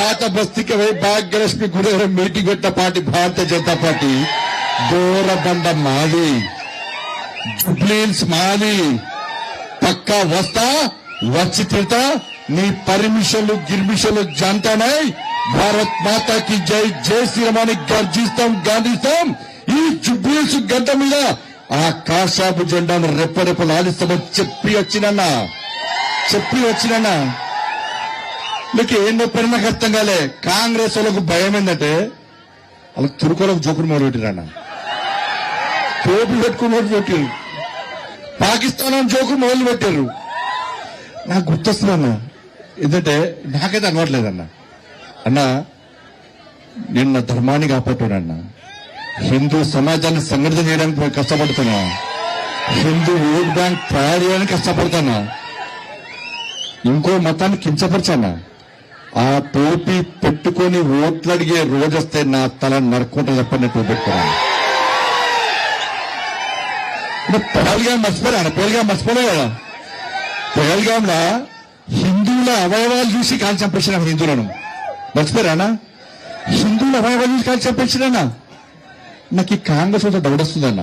పాత బస్తీకి పోయి భాగ్యలక్ష్మి గుడి దగ్గర మీటింగ్ పెట్టిన పార్టీ భారతీయ జనతా పార్టీ. దూరబండ మాది, జుబ్లీహిల్స్ మాది. పక్కా వస్తా, వచ్చి తింటా. నీ పర్మిషన్లు గిర్మిషన్లు జంటనై భారత్ మాతాకి జై, జై శ్రీరామని గర్జిస్తాం, గాంధిస్తాం. ఈ జుబ్లీహిల్స్ గడ్డ మీద ఆ కాషాపు జెండాను రెప్పరెప్పలు ఆలిస్తామని చెప్పి వచ్చినన్నా. మీకు ఏం చెప్పారు నాకు అర్థం కాలే. కాంగ్రెస్ వాళ్ళకు భయం ఏంటంటే వాళ్ళకి తురుకోలకు జోకులు మొదలు పెట్టిరన్న, టోపీ పెట్టుకుని మొదలు పెట్టారు. పాకిస్తాన్ జోకులు మొదలు పెట్టారు. నాకు గుర్తొస్తుందన్న, ఎందుకంటే నాకైతే అలవాట్లేదన్న. అన్న నిన్న ధర్మాన్ని కాపాడుతాడన్న, హిందూ సమాజాన్ని సంఘటితం చేయడానికి కష్టపడుతున్నా, హిందూ ఓట్ బ్యాంక్ తయారు చేయడానికి కష్టపడుతున్నా, ఇంకో మతాన్ని కించపరచానా. ఆ టోపీ పెట్టుకొని ఓట్లు అడిగే రోజు వస్తే నా తల నరుక్కుంటా చెప్పని టోపీ పెట్టుకున్నాను. పహల్గాం మర్చిపోయాను, పహల్గాం మర్చిపోలే కదా. పహల్గాంలో హిందువుల అవయవాలు చూసి కాల్చి చంపేసిన హిందువులను మర్చిపోయానా? హిందువుల అవయవాలు చూసి కాల్చి చంపేసినా. నాకు ఈ కాంగ్రెస్ వద్ద డౌట్ వస్తుందన్న.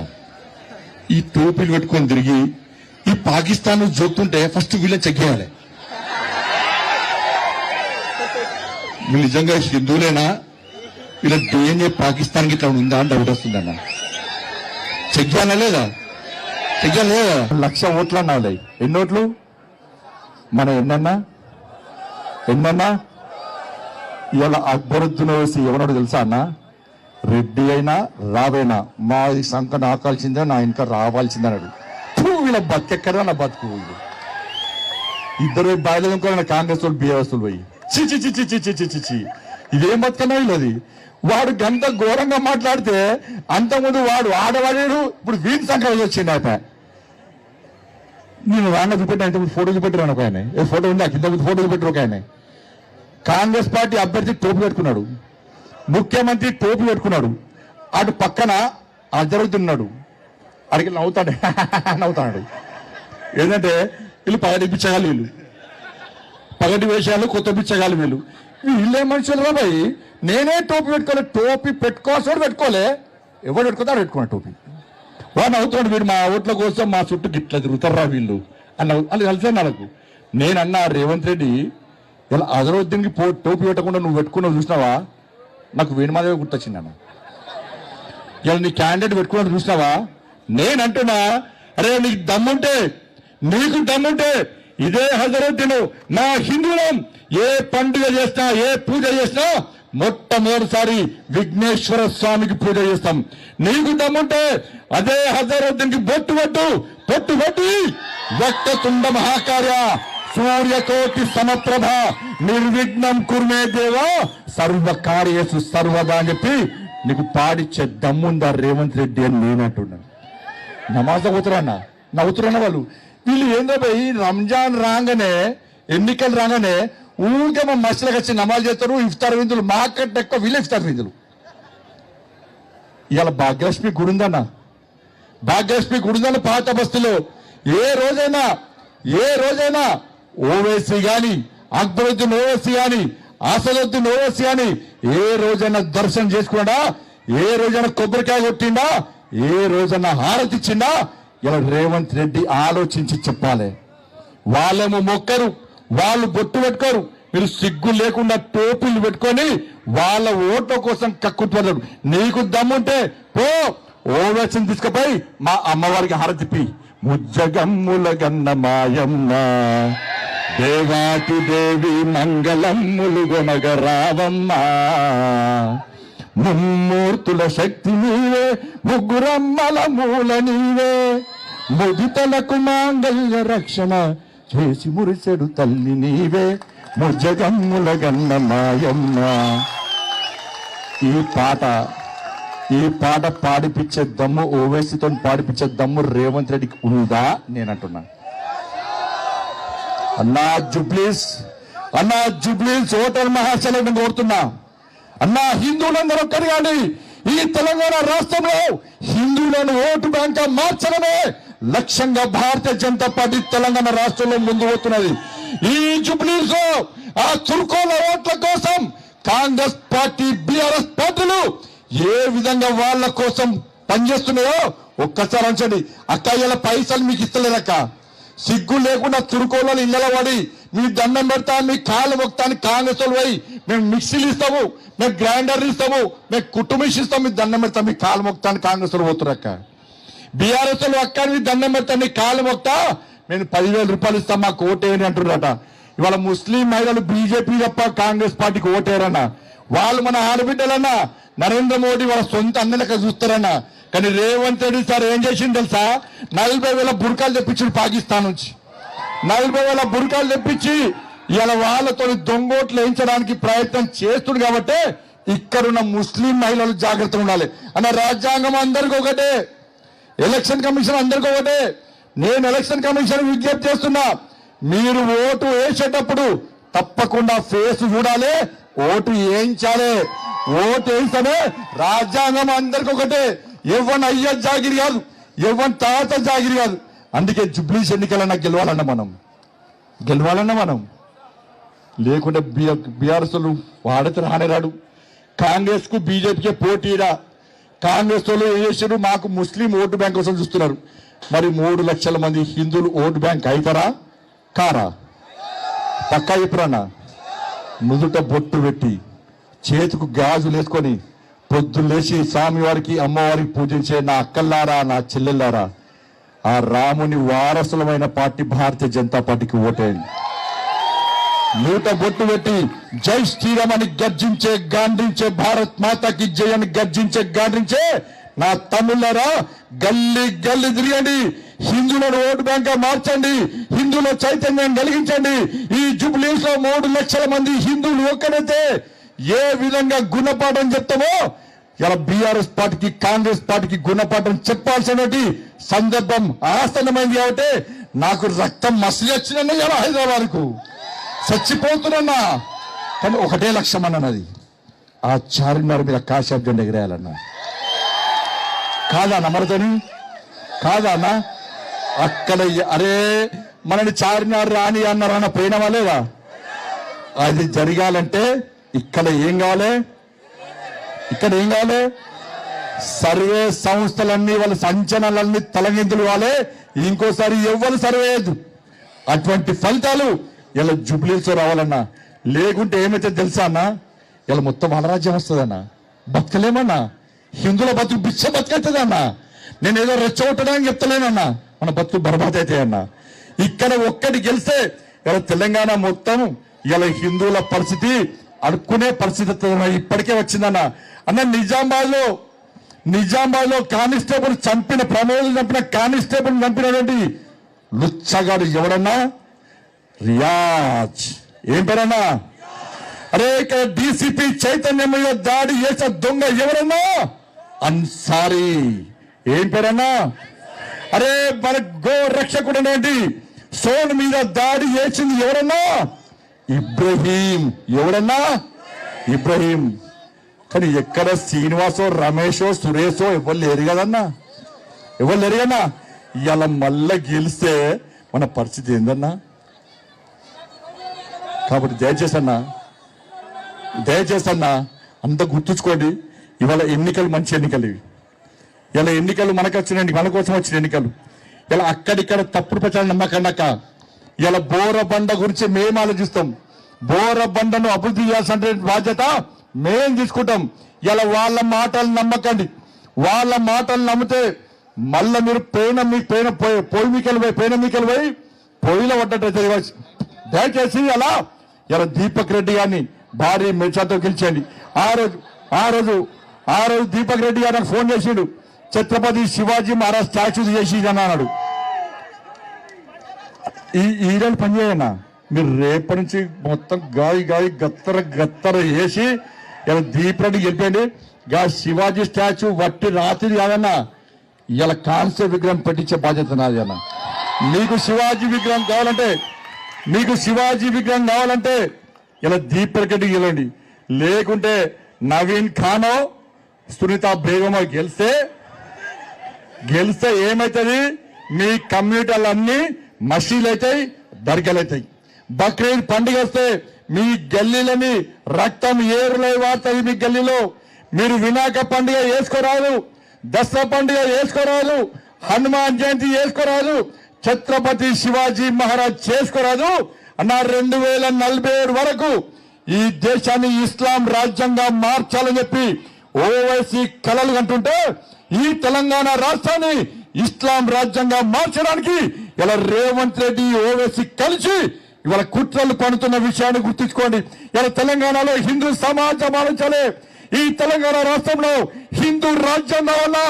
ఈ టోపీలు పెట్టుకొని తిరిగి ఈ పాకిస్తాన్ జోక్తుంటే ఫస్ట్ వీళ్ళని చెక్ చేయాలి. వీళ్ళు నిజంగా హిందువులేనా, వీళ్ళ డిఎన్ఏ పాకిస్తాన్కి ఇట్లా ఉందా అని డౌట్ వస్తుందన్న. చెక్ చేయాలా లేదా? చెక్ చేయాలి లేదా? 1,00,000 ఓట్లు అన్నావులే. ఎన్ని ఓట్లు మన ఎన్నన్నా? ఇవాళ అక్బరుద్దీన్ ఓవైసీ ఎవరో తెలుసా అన్న? రెడ్డి అయినా రావేనా మా సంఖ నాకాల్సిందే, నా ఇంకా రావాల్సిందే అన్నాడు. వీళ్ళ బతికెక్కడా నా బతుకు. ఇద్దరు బాధ్యత కాంగ్రెస్ వాళ్ళు బీఆర్ఎస్ పోయి చి ఇదేం బతుకన్నా వీళ్ళది. వాడు గంట ఘోరంగా మాట్లాడితే అంతకుముందు వాడు ఆడవాడాడు, ఇప్పుడు వీధి సంఖ్య వచ్చింది. ఆయన నేను రాంగ చూపెట్టిన, ఇంతకుముందు ఫోటో చూపెట్టాను ఒక ఆయన. ఏ ఫోటో ఉంది ఇంతకుముందు ఫోటో చూపెట్టారు ఒక ఆయన. కాంగ్రెస్ పార్టీ అభ్యర్థి టోపీ పెట్టుకున్నాడు, ముఖ్యమంత్రి టోపీ పెట్టుకున్నాడు. అటు పక్కన అజరుతున్నాడు, అడిగి నవ్వుతాడు. ఏంటంటే వీళ్ళు పగటి పిచ్చగాలి, వీళ్ళు పగటి వేషాలు కొత్త పిచ్చగాలి. వీళ్ళే మనుషులు రాబాయి. నేనే టోపీ పెట్టుకోలే, టోపీ పెట్టుకోవాల్సి పెట్టుకోలే, ఎవరు పెట్టుకుంటారు పెట్టుకున్నా టోపీ. వాడు నవ్వుతాడు, వీడు మా ఓట్ల కోసం మా చుట్టూ గిట్ల తిరుగుతారా వీళ్ళు అని కలిసాను నాకు. నేనన్నా రేవంత్ రెడ్డి ఇలా అజరుద్దీన్కి టోపీ పెట్టకుండా నువ్వు పెట్టుకున్నావు చూసినావా, నాకు వేణుమాధవి గుర్తొచ్చింది అన్న. ఇలా నీ క్యాండిడేట్ పెట్టుకున్నాడు చూసినావా, నేనంటున్నా అరే నీకు దమ్ముంటే ఇదే హజరుద్దీన్ మా హిందువులం ఏ పండుగ చేసినా ఏ పూజ చేసినా మొట్టమొదటిసారి విఘ్నేశ్వర స్వామికి పూజ చేస్తాం. నీకు దమ్ముంటే అదే హజరుద్దీన్ కి బొట్టు పెట్టి వక్రతుండ మహాకార్య సూర్యకోటి సమప్రభ నిర్విఘ్నం కుర్మే దేవ సర్వకార్యేషు సర్వదా అని చెప్పి నీకు పాడిచ్చే దమ్ముందా రేవంత్ రెడ్డి అని నేను అంటున్నాను. నమాజ్ నవ్వుతున్నా వాళ్ళు. వీళ్ళు ఏందో పోయి రంజాన్ రాగానే, ఎన్నికలు రాగానే ఊరికే మా మసలకు వచ్చి నమాజ్ చేస్తారు. ఇఫ్తార్ విందులు మాకంటే ఎక్కువ వీళ్ళు ఇఫ్తార్ విందులు. ఇవాళ భాగ్యలక్ష్మి గుడి ఉందన్న పాత బస్తీలో. ఏ రోజైనా ఓవైసీ గాని, అక్బరుద్దీన్ ఓవైసీ గాని, అసదుద్దీన్ ఓవైసీ గాని ఏ రోజైనా దర్శనం చేసుకున్నాడా? ఏ రోజైనా కొబ్బరికాయ కొట్టిండా? ఏ రోజైనా హారతి ఇచ్చిండా? ఇలా రేవంత్ రెడ్డి ఆలోచించి చెప్పాలి. వాళ్ళేమో మొక్కరు, వాళ్ళు బొట్టు పెట్టుకోరు. మీరు సిగ్గు లేకుండా టోపీలు పెట్టుకొని వాళ్ళ ఓట్ల కోసం కక్కుతున్నారు. నీకు దమ్ముంటే పో ఓవైసీని తీసుకుపోయి మా అమ్మవారికి హారతిప్పి ముజ్జగమ్ముల గన్న మాయమ్మ దేవాటి దేవి మంగళమ్ములు గొనగ రావమ్మ ముమ్మూర్తుల శక్తి నీవే ముగ్గురమ్మల మూల నీవే ముదితలకు మాంగళ్య రక్షణ చేసి మురిసెడు తల్లి నీవే ముజ్జగమ్ముల గన్న మాయమ్మ. ఈ పాట పాడిపించే దమ్ము ఓవైసీతో పాడిపించే దమ్ము రేవంత్ రెడ్డికి ఉందా నేను అంటున్నా. అన్నా జూబ్లీహిల్స్ హోటల్ మహాశైలను కోరుతున్నా. అన్నా హిందువులందరూ ఒక్కరు కానీ ఈ తెలంగాణ రాష్ట్రంలో హిందువులను ఓటు బ్యాంక్ మార్చడమే లక్ష్యంగా భారతీయ జనతా పార్టీ తెలంగాణ రాష్ట్రంలో ముందు పోతున్నది. ఈ జూబ్లీహిల్స్ ఆ తుర్కోల ఓట్ల కోసం కాంగ్రెస్ పార్టీ బీఆర్ఎస్ పార్టీలు ఏ విధంగా వాళ్ళ కోసం పనిచేస్తున్నాయో ఒక్కసారి అంచండి. అక్క ఇలా పైసలు మీకు ఇస్తలేదక్క, సిగ్గు లేకుండా తురుకోళ్ళు ఇళ్ళలో పడి మీ దండం పెడతా, మీ కాళ్ళు మొక్తాన్ని కాంగ్రెస్ వాళ్ళు పోయి మేము మిక్సీలు ఇస్తాము, మేము గ్రైండర్లు ఇస్తాము, మేము కుటుంబం ఇస్తాము, మీ దండం పెడతాం, మీ కాళ్ళు మొక్తాన్ని కాంగ్రెస్ వాళ్ళు పోతున్నారు అక్క. బీఆర్ఎస్ వాళ్ళు అక్క మీ దండం పెడతా, మీ కాళ్ళు మొక్తా, నేను 10,000 రూపాయలు ఇస్తాం మాకు ఓటేయని అంటున్నారట. ఇవాళ ముస్లిం మహిళలు బీజేపీ తప్ప కాంగ్రెస్ పార్టీకి ఓటేరన్నా. వాళ్ళు మన ఆడబిడ్డలన్నా నరేంద్ర మోడీ వాళ్ళ సొంత అన్నలక చూస్తారన్నా. కానీ రేవంత్ రెడ్డి సార్ ఏం చేసింది తెలుసా? 40,000 బుర్కాలు తెప్పించి పాకిస్తాన్ నుంచి 40,000 బుర్కాలు తెప్పించి ఇలా వాళ్ళతో దొంగోట్లు వేయించడానికి ప్రయత్నం చేస్తుంది. కాబట్టి ఇక్కడున్న ముస్లిం మహిళలు జాగ్రత్తగా ఉండాలి అన్న. రాజ్యాంగం అందరికీ ఒకటే, ఎలక్షన్ కమిషన్ అందరికీ ఒకటే. నేను ఎలక్షన్ కమిషన్ విజ్ఞప్తి చేస్తున్నా, మీరు ఓటు వేసేటప్పుడు తప్పకుండా ఫేస్ చూడాలి, ఓటు వేయించాలి. ఓటు వేయిస్తేనే రాజ్యాంగం అందరికీ ఒకటే. ఎవరి అయ్య జాగిరి కాదు, ఎవరి తాత జాగిరి కాదు. అందుకే జుబ్లీస్ ఎన్నికలన్నా గెలవాలన్నా మనం లేకుంటే బీఆర్ఎస్ వాడితే రానేరాడు. కాంగ్రెస్ కు బీజేపీకే పోటీరా. కాంగ్రెస్ వాళ్ళు ఏం చేశారు? మాకు ముస్లిం ఓటు బ్యాంక్ కోసం చూస్తున్నారు. మరి 3 లక్షల మంది హిందువులు ఓటు బ్యాంక్ అవుతారా కారా? పక్కా చెప్పురన్నా. నుదుట బొట్టు పెట్టి చేతికి గాజులు వేసుకొని పొద్దున్న లేచి స్వామివారికి అమ్మవారికి పూజించే నా అక్కల్లారా, నా చెల్లెల్లారా, ఆ రాముని వారసులమైన పార్టీ భారతీయ జనతా పార్టీకి ఓటేయండి. నూట బొట్టు పెట్టి జై శ్రీరామ్ అని గర్జించే గాండ్రించే, భారత్ మాతాకి జై అని గర్జించే గాండ్రించే నా తమ్ముళ్ళారా, గల్లీ గల్లీ తిరగండి, హిందువులను ఓటు బ్యాంక్ మార్చండి, హిందువుల చైతన్యం కలిగించండి. ఈ జూబ్లీస్ లో 3 లక్షల మంది హిందువులు ఒక్కడైతే ఏ విధంగా గుణపాఠం చెప్తామో ఇలా బీఆర్ఎస్ పార్టీకి కాంగ్రెస్ పార్టీకి గుణపాఠం చెప్పాల్సినటువంటి సందర్భం ఆసన్నమైంది. కాబట్టి నాకు రక్తం మసిలి వచ్చిన ఇలా హైదరాబాద్ కు చచ్చిపోతున్నా. కానీ ఒకటే లక్ష్యం అన్నది, ఆ చార్మినార్ మీద కాశాబ్ జెండా ఎగిరేయాలన్నా. కాదా నమ్మరతని? కాదా అన్న? అక్కడ అరే మనని చార్మినార్ రాని అన్నారన్న పోయినవా లేదా? అది జరగాలంటే ఇక్కడ ఏం కావాలి? సర్వే సంస్థలన్నీ వాళ్ళ సంచలనాలన్నీ తలగిందులు కావాలి. ఇంకోసారి ఎవ్వరు సర్వే చేయదు. అటువంటి ఫలితాలు ఇలా జూబ్లీస్ రావాలన్నా. లేకుంటే ఏమైతే తెలుసా అన్న, ఇలా మొత్తం అలరాజ్యం వస్తుందన్నా. బతకలేమన్నా, హిందువుల బతుకు బిచ్చ బతుకవుతుందన్నా. నేను ఏదో రెచ్చగొట్టడానికి చెప్తలేనన్నా, మన బతుకు బర్బాద్ అయితే అన్నా. ఇక్కడ ఒక్కటి గెలిస్తే ఇలా తెలంగాణ మొత్తం ఇలా హిందువుల పరిస్థితి అడుక్కునే పరిస్థితి ఇప్పటికే వచ్చిందన్న. అన్న నిజామాబాద్ లో కానిస్టేబుల్ చంపిన, ప్రమోద్ చంపిన కానిస్టేబుల్ చంపినటువంటి లుచ్చగాడు ఎవడన్నా? రియాజ్. ఏం పేరన్నా? అరే ఇక్కడ డీసీపీ చైతన్యం మీద దాడి చేసే దొంగ ఎవరన్నా? అన్సారీ. ఏం పేరన్నా? అరే మన గో రక్షకుడు అనేటి సోన్ మీద దాడి చేసింది ఎవరన్నా? ఇబ్రహీం. ఎవరన్నా? ఇబ్రహీం. కానీ ఎక్కడ శ్రీనివాసో, రమేషో, సురేషో ఎవరు లేరు కదన్నా, ఎవరు లేరు కన్నా. ఇలా మళ్ళా గెలిస్తే మన పరిస్థితి ఏందన్నా? కాబట్టి దయచేసి అన్నా అంత గుర్తుంచుకోండి. ఇవాళ ఎన్నికలు మంచి ఎన్నికలు ఇవి. ఇలా ఎన్నికలు మన కోసం వచ్చిన ఎన్నికలు. ఇలా అక్కడిక్కడ తప్పుడు ప్రచారం నమ్మకండాక ఇలా బోరబండ గురించి మేము ఆలోచిస్తాం. బోరబండను అభివృద్ధి చేయాల్సిన బాధ్యత మేం తీసుకుంటాం. ఇలా వాళ్ళ మాటలు నమ్మకండి. వాళ్ళ మాటలు నమ్మితే మళ్ళా మీరు పేనమికలు పోయి పొయ్యిలో పడ్డట్టు. దయచేసి అలా ఇలా దీపక్ రెడ్డి గారిని భారీ మెచ్చాతో గెలిచండి. ఆ రోజు దీపక్ రెడ్డి గారు ఫోన్ చేసిండు, ఛత్రపతి శివాజీ మహారాజ్ స్టాచ్యూ చేసి అన్నాడు. ఈ రోజు పనిచేయన్నా, మీరు రేపటి నుంచి మొత్తం గాయి గత్తర వేసి ఇలా దీపరెడ్డి గెలిపండి. గా శివాజీ స్టాచ్యూ వట్టి రాత్రి కాదన్నా, ఇలా కాంస్య విగ్రహం పెట్టించే బాధ్యత నాది అన్న. మీకు శివాజీ విగ్రహం కావాలంటే ఇలా దీపరెడ్డి గెలండి. లేకుంటే నవీన్ ఖానో, సునీతా బేగమో గెలిస్తే ఏమవుతుంది? మీ కమ్యూనిటీలన్నీ మసీలు అవుతాయి, దర్గాలు అవుతాయి. బక్రీద్ పండుగ వస్తే మీ గల్లీలని రక్తం ఏరులై వాడుతుంది. మీ గల్లీలో మీరు వినాయక పండుగ వేసుకోరాదు, దసరా పండుగ వేసుకోరాదు, హనుమాన్ జయంతి చేసుకోరాదు, ఛత్రపతి శివాజీ మహారాజ్ చేసుకోరాదు అన్న. 2047 వరకు ఈ దేశాన్ని ఇస్లాం రాజ్యంగా మార్చాలని చెప్పి ఓవైసీ కలలు కంటుంటే ఈ తెలంగాణ రాష్ట్రాన్ని ఇస్లాం రాజ్యంగా మార్చడానికి ఇలా రేవంత్ రెడ్డి ఓవైసీ కలిసి ఇవాళ కుట్రలు పడుతున్న విషయాన్ని గుర్తుంచుకోండి. ఇలా తెలంగాణలో హిందూ సమాజం ఆలోచించాలి. ఈ తెలంగాణ రాష్ట్రంలో హిందూ రాజ్యం రావాలా,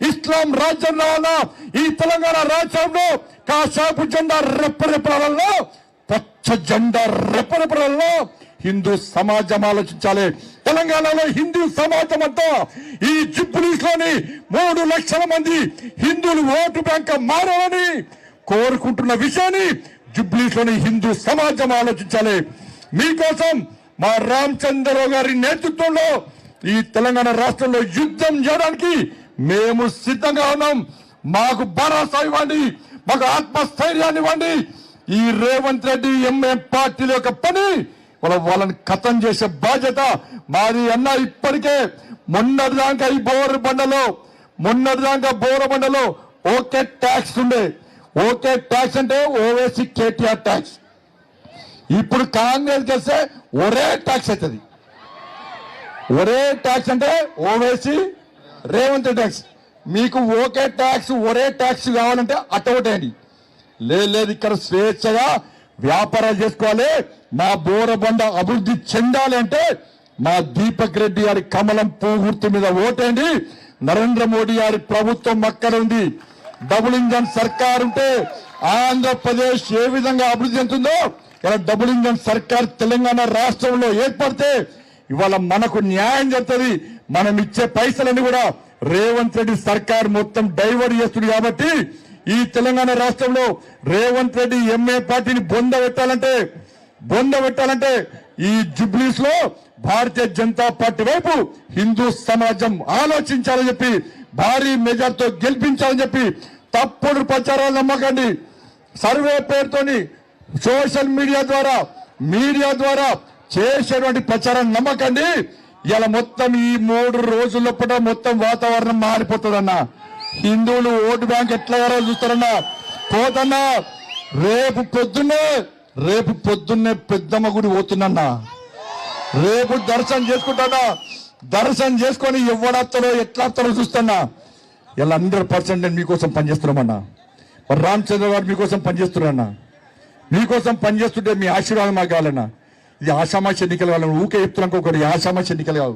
ఇస్లాం రాజ్యం రావాలా? ఈ తెలంగాణ రాష్ట్రంలో కాషాపు జెండా రెప్పరెప్పలలో, పచ్చ జెండా రెప్పరెప్పలలో హిందూ సమాజం ఆలోచించాలి. తెలంగాణలో హిందూ సమాజం అంతా ఈ జుబ్లీస్ లోని 3 లక్షల మంది హిందువులు ఓటు బ్యాంక్ మారాలని కోరుకుంటున్న విషయాన్ని జుబ్లీస్ లోని హిందూ సమాజం ఆలోచించాలి. మీకోసం మా రామచంద్రరావు గారి నేతృత్వంలో ఈ తెలంగాణ రాష్ట్రంలో యుద్ధం చేయడానికి మేము సిద్ధంగా ఉన్నాం. మాకు భరోసా ఇవ్వండి, మాకు ఆత్మస్థైర్యాన్ని ఇవ్వండి. ఈ రేవంత్ రెడ్డి ఎంఏ పార్టీల యొక్క పని వాళ్ళని ఖతం చేసే బాధ్యత మాది అన్న. ఇప్పటికే మొన్నటిదాకా ఈ బోరబండలో ఓకే ట్యాక్స్ ఉండే. ఓకే ట్యాక్స్ అంటే ఓవేసీ కేటీఆర్ ట్యాక్స్. ఇప్పుడు కాంగ్రెస్ గెలిస్తే ఒరే ట్యాక్స్ అవుతుంది. ఒరే ట్యాక్స్ అంటే ఓవేసీ రేవంత్ ట్యాక్స్. మీకు ఓకే ట్యాక్స్ ఒరే ట్యాక్స్ కావాలంటే అట్టొకటేయండి. లేదు ఇక్కడ స్వేచ్ఛగా వ్యాపారాలు చేసుకోవాలి. మా బోరబండ అభివృద్ధి చెందాలి అంటే మా దీపక్ రెడ్డి గారి కమలం పువ్వు గుర్తు మీద ఓటేయండి. నరేంద్ర మోడీ గారి ప్రభుత్వం అక్కడ ఉంది. డబుల్ ఇంజన్ సర్కార్ ఉంటే ఆంధ్రప్రదేశ్ ఏ విధంగా అభివృద్ధి చెందుతుందో ఇలా డబుల్ ఇంజన్ సర్కార్ తెలంగాణ రాష్ట్రంలో ఏర్పడితే ఇవాళ మనకు న్యాయం జరుగుతుంది. మనం ఇచ్చే పైసలన్నీ కూడా రేవంత్ రెడ్డి సర్కార్ మొత్తం డైవర్ట్ చేస్తుంది. కాబట్టి ఈ తెలంగాణ రాష్ట్రంలో రేవంత్ రెడ్డి ఎంఏ పార్టీని బొంద పెట్టాలంటే ఈ జుబ్లీస్ లో భారతీయ జనతా పార్టీ వైపు హిందూ సమాజం ఆలోచించాలని చెప్పి, భారీ మెజార్టీతో గెలిపించాలని చెప్పి తప్పుడు ప్రచారాలు నమ్మకండి. సర్వే పేరుతోని సోషల్ మీడియా ద్వారా చేసేటువంటి ప్రచారం నమ్మకండి. ఇలా మొత్తం ఈ 3 రోజుల పూట మొత్తం వాతావరణం మారిపోతుందన్న. హిందువులు ఓటు బ్యాంక్ ఎట్లా చూస్తారన్నా పోతన్నా. రేపు పొద్దున్నే పెద్దమ్మ గుడి పోతున్నా. రేపు దర్శనం చేసుకుంటానా. దర్శనం చేసుకొని ఎవడత్తారో ఎట్లా వస్తారో చూస్తున్నా. ఇలా 100% నేను మీకోసం పనిచేస్తున్నామన్నా. మరి రామచంద్ర గారు మీకోసం పనిచేస్తున్నారన్నా. మీకోసం పనిచేస్తుంటే మీ ఆశీర్వాదం మాకు కావాలన్నా. ఇది ఆషామాషి ఎన్నికలు కావాలన్నా. ఊకే చెప్తున్నాక ఒకటి ఆషామాషి ఎన్నికలు కావు.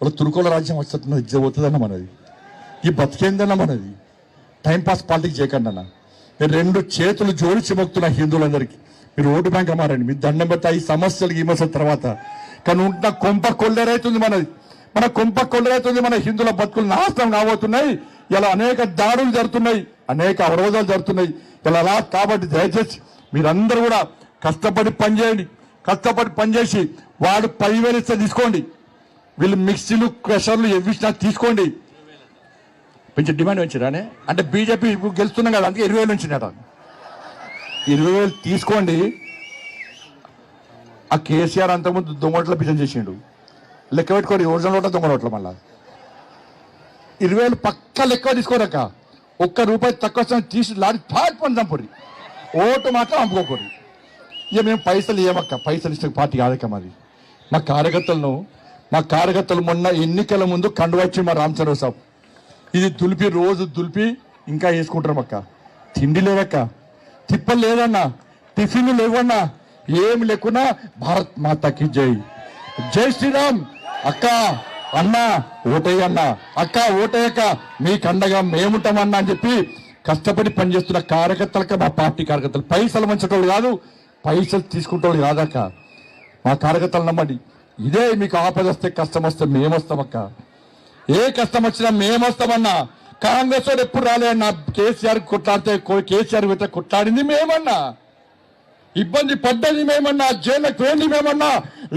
వాళ్ళ తురుకోల రాజ్యం వస్తున్నది ఇజ్జ పోతుందన్న మనది. ఈ బతికేందన్న మనది. టైంపాస్ పాలిటిక్స్ చేయకండి అన్న. నేను 2 చేతులు జోడించి మొక్కుతున్నా హిందువులందరికీ. మీరు ఓటు బ్యాంక్ అమ్మారండి. మీరు దండం పెడతా ఈ సమస్యలు తర్వాత. కానీ ఉన్న కొంప కొల్లరైతుంది మనది. మన హిందువుల బతుకులు నాశనం కాబోతున్నాయి. ఇలా అనేక దాడులు జరుగుతున్నాయి, అనేక అవరోధాలు జరుగుతున్నాయి. ఇలా అలా కాబట్టి దయచేసి మీరందరూ కూడా కష్టపడి పనిచేసి వాడు 10,000 ఇస్తే తీసుకోండి. వీళ్ళు మిక్సీలు క్రషర్లు ఎవ్విసినా తీసుకోండి. కొంచెం డిమాండ్ పెంచారానే అంటే బీజేపీ ఇప్పుడు గెలుస్తున్నాం కదా, అందుకే 20,000 వచ్చిందట. 20,000 తీసుకోండి. ఆ కేసీఆర్ అంతకుముందు దొంగోట్ల బిజన్ చేసిండు. లెక్క పెట్టుకోండి, ఒరిజినల్ ఓట్ల దొంగ ఓట్ల. మళ్ళా 20,000 పక్క లెక్క తీసుకోరక్క. ₹1 తక్కువ తీసి లారీ థాట్ పని చంపురి. ఓటు మాత్రం అమ్ముకోకూడదు. ఇక మేము పైసలు ఇవ్వమక్క. పైసలు ఇస్తే పార్టీ కాదక్క మాది. మా కార్యకర్తలు మొన్న ఎన్నికల ముందు కండువచ్చి మా రామచంద్రరావు సాబ్ ఇది రోజు దులిపి ఇంకా వేసుకుంటారు అక్క. తిండి లేదక్క, తిప్పలు లేదన్నా, టిఫిన్లు లేవన్నా, ఏమి లేకున్నా భారత్ మాతాకి జై శ్రీరామ్. అక్క అన్న ఓటయ్యన్నా, అక్క ఓటయ్యక్క మీకు అండగా మేముంటామన్నా అని చెప్పి కష్టపడి పనిచేస్తున్న కార్యకర్తలకి, మా పార్టీ కార్యకర్తలు పైసలు మంచేటోళ్ళు కాదు, పైసలు తీసుకుంటోళ్ళు కాదక్క. మా కార్యకర్తలు నమ్మండి. ఇదే మీకు ఆపద వస్తే కష్టం వస్తే మేమొస్తామక్క. ఏ కష్టం వచ్చినా మేమొస్తామన్నా. కాంగ్రెస్ వాడు ఎప్పుడు రాలే అన్న. కేసీఆర్ కొట్లాడింది మేమన్నా, ఇబ్బంది పడ్డది మేమన్నా, జైలుకు వెళ్ళి మేమన్నా,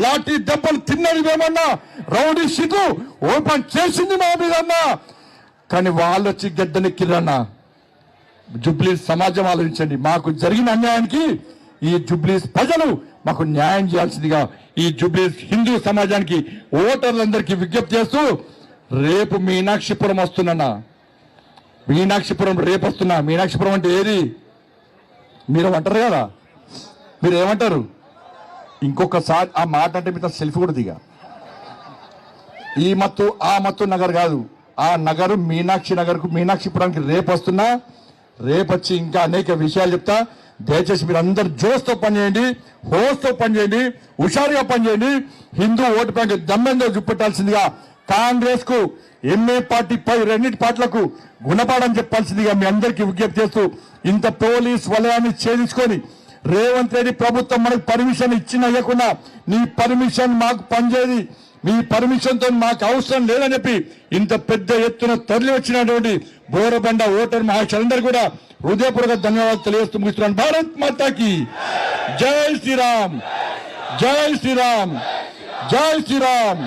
లాఠీ దెబ్బలు తిన్నది మేమన్నా, రౌడీ షీటు ఓపెన్ చేసింది మా మీద అన్నా. కానీ వాళ్ళు వచ్చి గడ్డనెక్కిరన్నా. జుబ్లీస్ సమాజం ఆలోచించండి. మాకు జరిగిన అన్యాయానికి ఈ జుబ్లీస్ ప్రజలు మాకు న్యాయం చేయాల్సిందిగా ఈ జూబ్లీ హిందూ సమాజానికి ఓటర్లందరికీ విజ్ఞప్తి చేస్తూ రేపు మీనాక్షిపురం వస్తున్నా, మీనాక్షిపురం రేపు వస్తున్నా. మీనాక్షిపురం అంటే ఏది మీరు అంటారు కదా, మీరు ఏమంటారు? ఇంకొకసారి ఆ మాట అంటే మీతో సెల్ఫీ కూడా దిగా. ఈ మత్తు ఆ మత్తు నగర్ కాదు, ఆ నగరు మీనాక్షి నగర్కు మీనాక్షిపురానికి రేపు వస్తున్నా. రేపు వచ్చి ఇంకా అనేక విషయాలు చెప్తా. దయచేసి మీరు అందరు జోస్తో పనిచేయండి, హోస్తో పనిచేయండి, హుషారుగా పనిచేయండి. హిందూ ఓటు బ్యాంక్ దమ్మెందో చూపెట్టాల్సిందిగా కాంగ్రెస్ కు, ఎంఏ పార్టీ పై రెండింటి పార్టీలకు గుణపాఠం చెప్పాల్సిందిగా మీ అందరికీ విజ్ఞప్తి చేస్తూ, ఇంత పోలీస్ వలయాన్ని ఛేదించుకొని రేవంత్ రెడ్డి ప్రభుత్వం మనకు పర్మిషన్ ఇచ్చిన ఇవ్వకుండా నీ పర్మిషన్ మాకు పనిచేది, మీ పర్మిషన్ తో మాకు అవసరం లేదని చెప్పి ఇంత పెద్ద ఎత్తున తరలి వచ్చినటువంటి బోరబండ ఓటర్ మహాశయులందరూ కూడా హృదయపూర్వక ధన్యవాదాలు తెలియజేస్తూ ముగిస్తున్నాను. భారత్ మాతాకి జై శ్రీరామ్, జై శ్రీరామ్, జై శ్రీరామ్.